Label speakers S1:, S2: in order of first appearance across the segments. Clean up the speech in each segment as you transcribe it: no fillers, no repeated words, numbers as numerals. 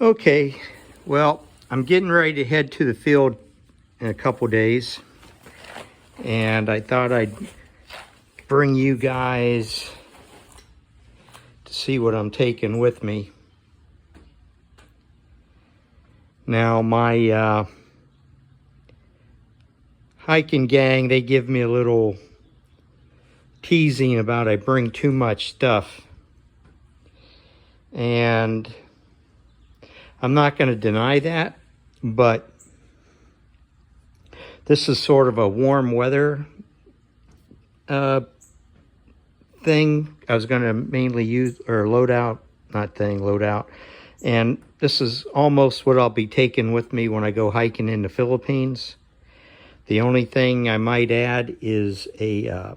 S1: Okay, well, I'm getting ready to head to the field in a couple days, and I thought I'd bring you guys to see what I'm taking with me. Now, my hiking gang, they give me a little teasing about I bring too much stuff, and I'm not going to deny that, but this is sort of a warm weather thing. I was going to mainly use, or load out, and this is almost what I'll be taking with me when I go hiking in the Philippines. The only thing I might add is a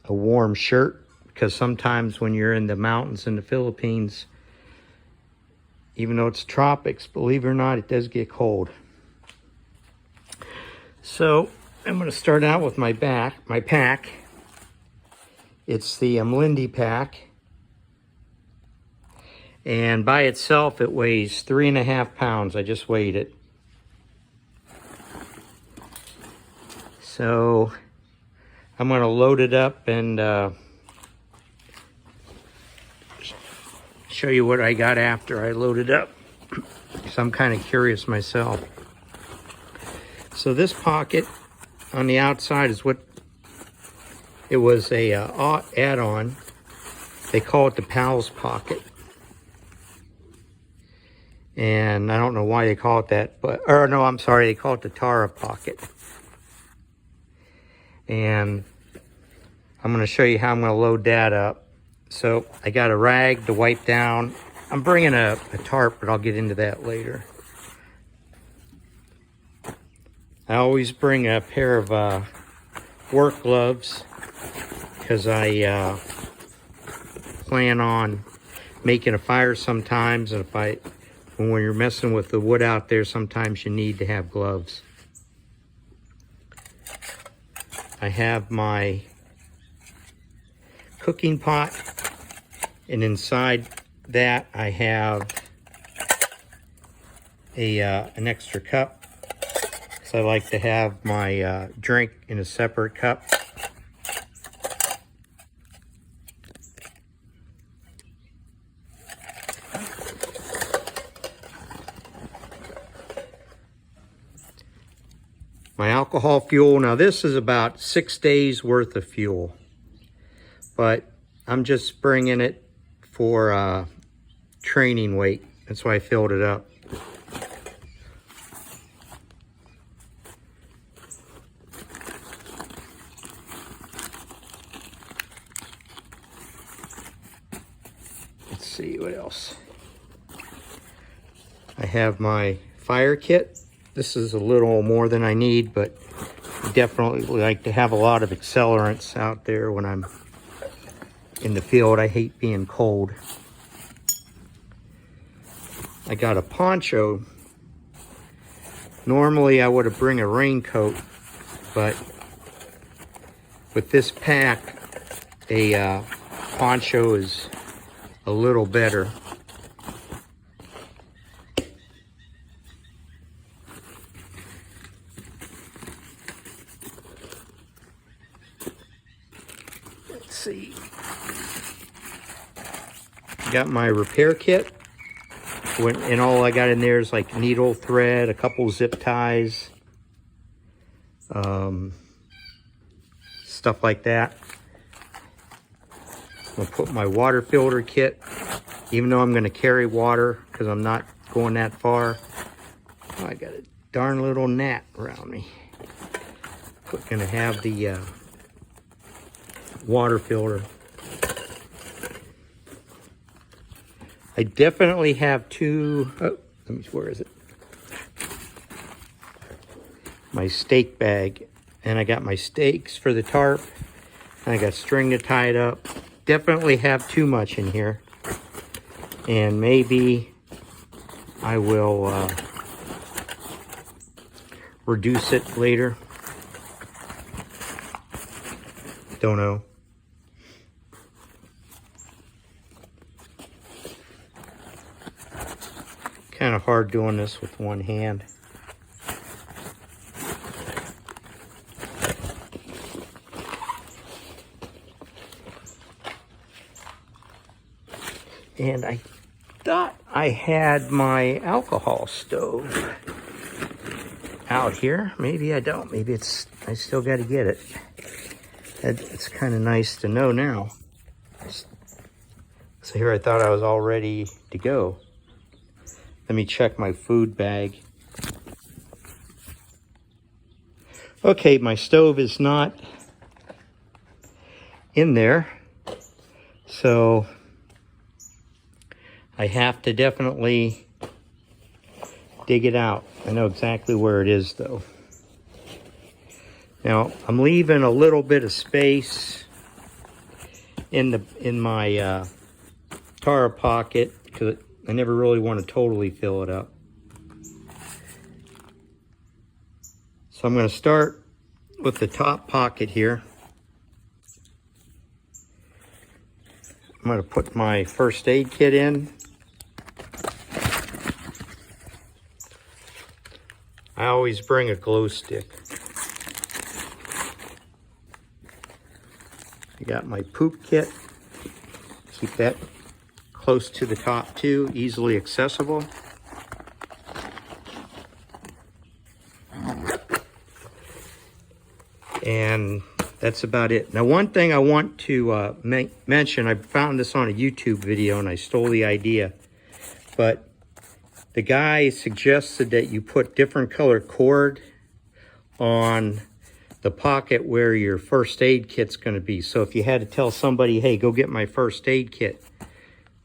S1: warm shirt, because sometimes when you're in the mountains in the Philippines, even though it's tropics, believe it or not, it does get cold. So I'm going to start out with my pack. It's the Umlindi pack. And by itself, it weighs 3.5 pounds. I just weighed it. So I'm going to load it up and show you what I got after I loaded up, because I'm kind of curious myself. So this pocket on the outside is what it was, a add-on. They call it the Pal's pocket, and I don't know why they call it that, but no, I'm sorry, they call it the Tara pocket. And I'm going to show you how I'm going to load that up. So I got a rag to wipe down. I'm bringing a tarp, but I'll get into that later. I always bring a pair of work gloves, because I plan on making a fire sometimes, and when you're messing with the wood out there, sometimes you need to have gloves. I have my cooking pot, and inside that I have an extra cup. So I like to have my drink in a separate cup. My alcohol fuel, now this is about 6 days worth of fuel, but I'm just bringing it for training weight. That's why I filled it up. Let's see what else. I have my fire kit. This is a little more than I need, but I definitely like to have a lot of accelerants out there when I'm in the field. I hate being cold. I got a poncho. Normally I would have bring a raincoat, but with this pack, a poncho is a little better. Let's see. Got my repair kit, and all I got in there is like needle, thread, a couple zip ties, stuff like that. I'm gonna put my water filter kit, even though I'm gonna carry water because I'm not going that far. Oh, I got a darn little gnat around me. Gonna have the water filter. I definitely have where is it? My steak bag. And I got my steaks for the tarp. And I got string to tie it up. Definitely have too much in here. And maybe I will reduce it later. Don't know. kind of hard doing this with one hand. And I thought I had my alcohol stove out here. Maybe I don't. Maybe I still got to get it. It's kind of nice to know now. So here I thought I was all ready to go. Let me check my food bag. Okay, my stove is not in there. So I have to definitely dig it out. I know exactly where it is though. Now I'm leaving a little bit of space in my Tara pocket because I never really want to totally fill it up. So I'm going to start with the top pocket here. I'm going to put my first aid kit in. I always bring a glow stick. I got my poop kit. Keep that close to the top too, easily accessible. And that's about it. Now, one thing I want to mention, I found this on a YouTube video and I stole the idea, but the guy suggested that you put different color cord on the pocket where your first aid kit's going to be. So if you had to tell somebody, hey, go get my first aid kit,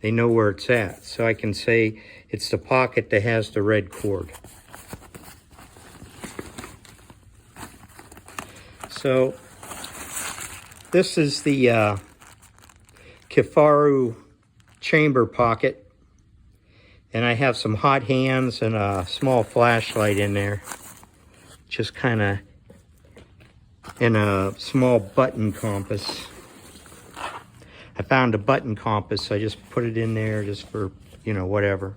S1: they know where it's at. So I can say it's the pocket that has the red cord. So this is the Kifaru chamber pocket. And I have some hot hands and a small flashlight in there. Just kind of, and a small button compass. I found a button compass, so I just put it in there just for, you know, whatever.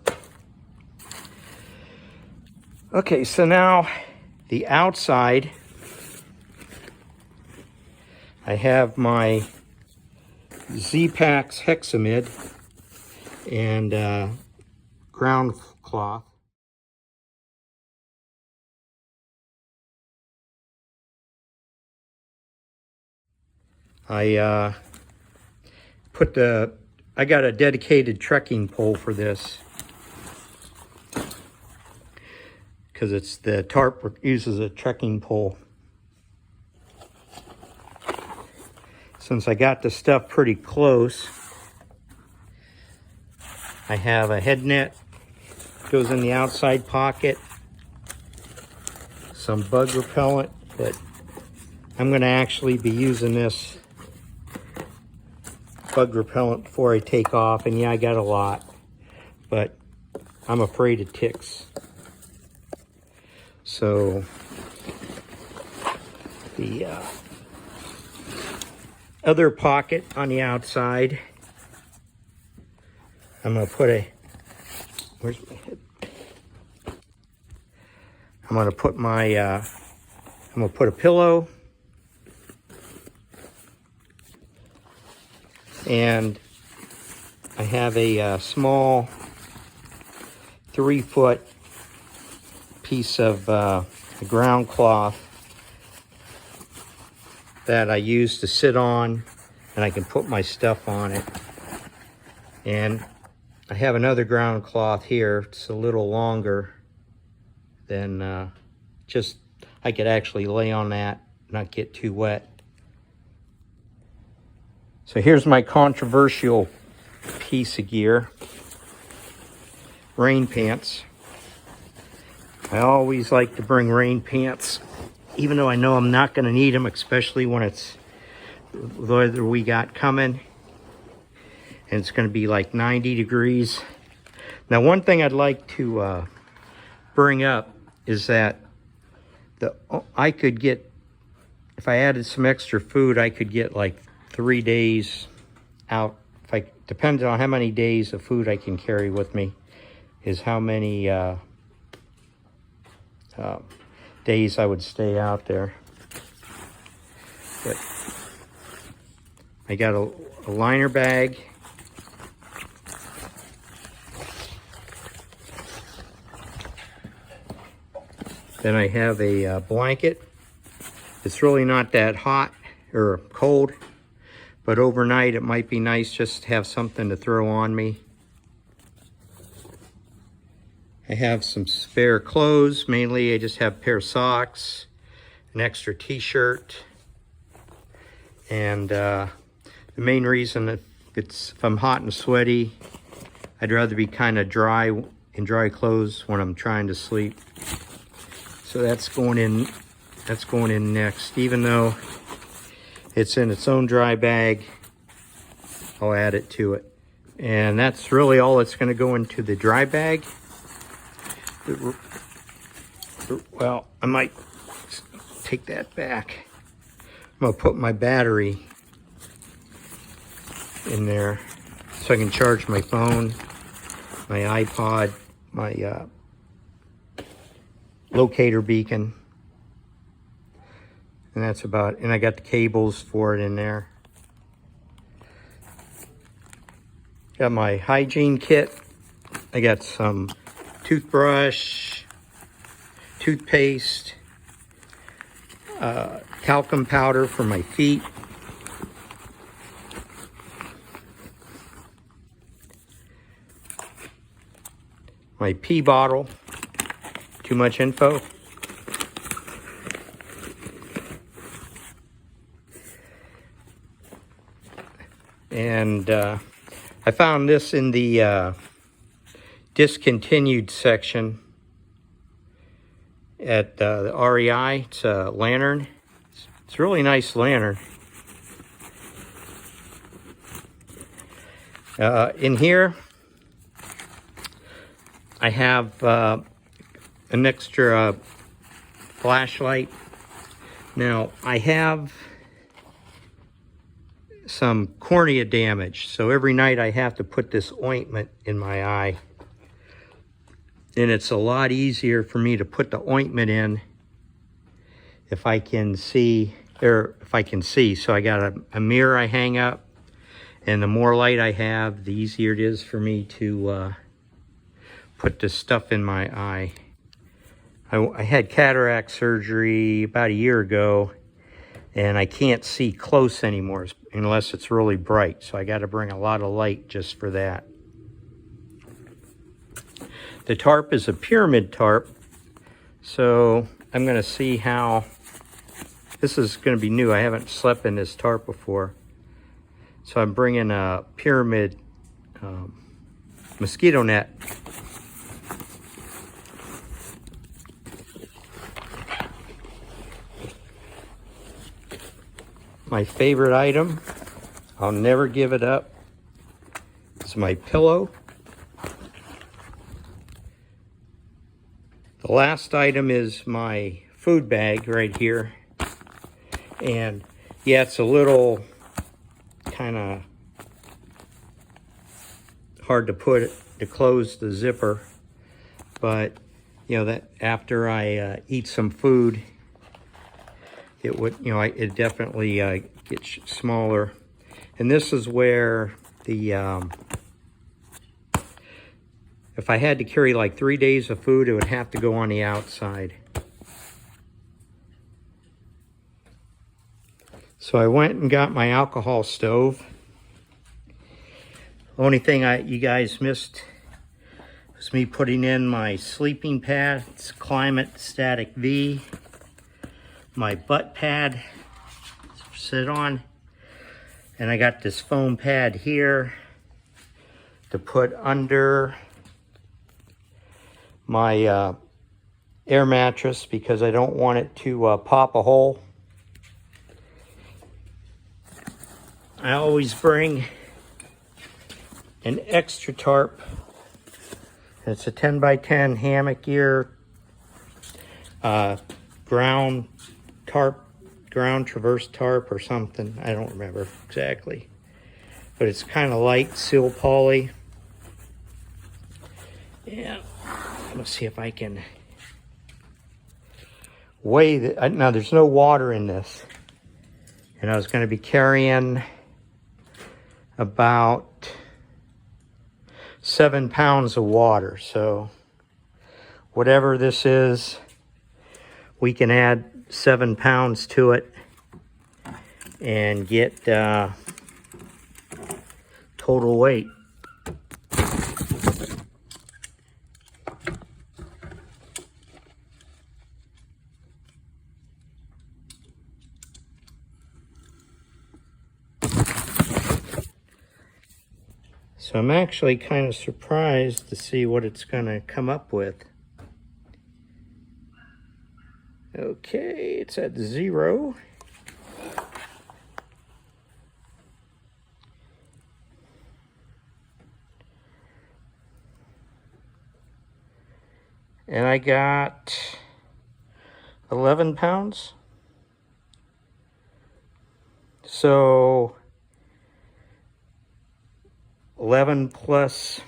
S1: Okay, so now the outside, I have my Z-Pax Hexamid and ground cloth. I got a dedicated trekking pole for this because it's the tarp uses a trekking pole. Since I got the stuff pretty close, I have a head net, goes in the outside pocket, some bug repellent, but I'm going to actually be using this bug repellent before I take off. And yeah, I got a lot, but I'm afraid of ticks. So the other pocket on the outside, I'm going to put a, where's my head? I'm going to put my, I'm going to put a pillow, and I have a small 3-foot piece of ground cloth that I use to sit on, and I can put my stuff on it. And I have another ground cloth here. It's a little longer than just, I could actually lay on that, not get too wet. So here's my controversial piece of gear. Rain pants. I always like to bring rain pants, even though I know I'm not going to need them, especially when it's the weather we got coming. And it's going to be like 90 degrees. Now, one thing I'd like to bring up is that I could get, if I added some extra food, I could get like 3 days out. Depending on how many days of food I can carry with me. is how many days I would stay out there. But I got a liner bag. Then I have a blanket. It's really not that hot or cold, but overnight it might be nice just to have something to throw on me. I have some spare clothes. Mainly I just have a pair of socks, an extra t-shirt, and the main reason if I'm hot and sweaty, I'd rather be kind of dry in dry clothes when I'm trying to sleep. So that's going in next. Even though it's in its own dry bag, I'll add it to it. And that's really all that's going to go into the dry bag. Well, I might take that back. I'm going to put my battery in there so I can charge my phone, my iPod, my locator beacon. And that's about, and I got the cables for it in there. Got my hygiene kit. I got some toothbrush, toothpaste, talcum powder for my feet, my pee bottle. Too much info. And I found this in the discontinued section at the REI. It's a lantern. It's a really nice lantern. In here, I have an extra flashlight. Now, I have some cornea damage, so every night I have to put this ointment in my eye. And it's a lot easier for me to put the ointment in if I can see, So I got a mirror I hang up, and the more light I have, the easier it is for me to put this stuff in my eye. I had cataract surgery about a year ago, and I can't see close anymore unless it's really bright. So I got to bring a lot of light just for that. The tarp is a pyramid tarp, so I'm going to see how, this is going to be new. I haven't slept in this tarp before. So I'm bringing a pyramid mosquito net. My favorite item, I'll never give it up, it's my pillow. The last item is my food bag right here. And yeah, it's a little kind of hard to close the zipper, but you know that after I eat some food, it would, it definitely gets smaller. And this is where the, if I had to carry like 3 days of food, it would have to go on the outside. So I went and got my alcohol stove. The only thing you guys missed was me putting in my sleeping pad. It's Climate Static V. My butt pad to sit on, and I got this foam pad here to put under my air mattress because I don't want it to pop a hole. I always bring an extra tarp. It's a 10 by 10 hammock gear ground traverse tarp or something. I don't remember exactly, but it's kind of light, seal poly. And let's see if I can weigh the, now there's no water in this. And I was going to be carrying about 7 pounds of water. So whatever this is, we can add 7 pounds to it and get total weight. So I'm actually kind of surprised to see what it's going to come up with. Okay, it's at 0. And I got 11 pounds. So 11 plus,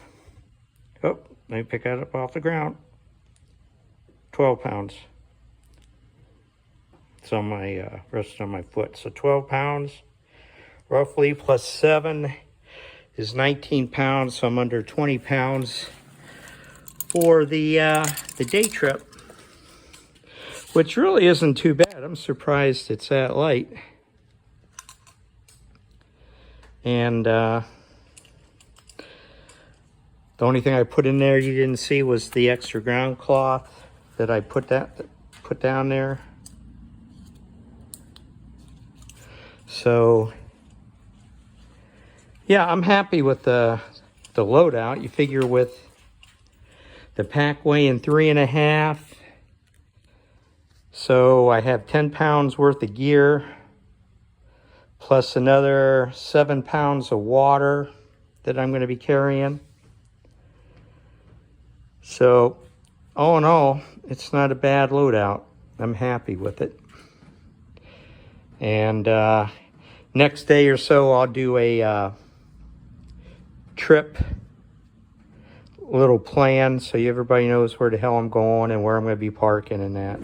S1: oh, let me pick that up off the ground. 12 pounds. It's on my, resting on my foot. So 12 pounds, roughly, plus 7 is 19 pounds. So I'm under 20 pounds for the day trip, which really isn't too bad. I'm surprised it's that light. And the only thing I put in there you didn't see was the extra ground cloth that I put down there. So yeah, I'm happy with the loadout. You figure with the pack weighing 3.5, so I have 10 pounds worth of gear plus another 7 pounds of water that I'm going to be carrying. So all in all, it's not a bad loadout. I'm happy with it. And next day or so, I'll do a trip little plan so everybody knows where the hell I'm going and where I'm going to be parking and that.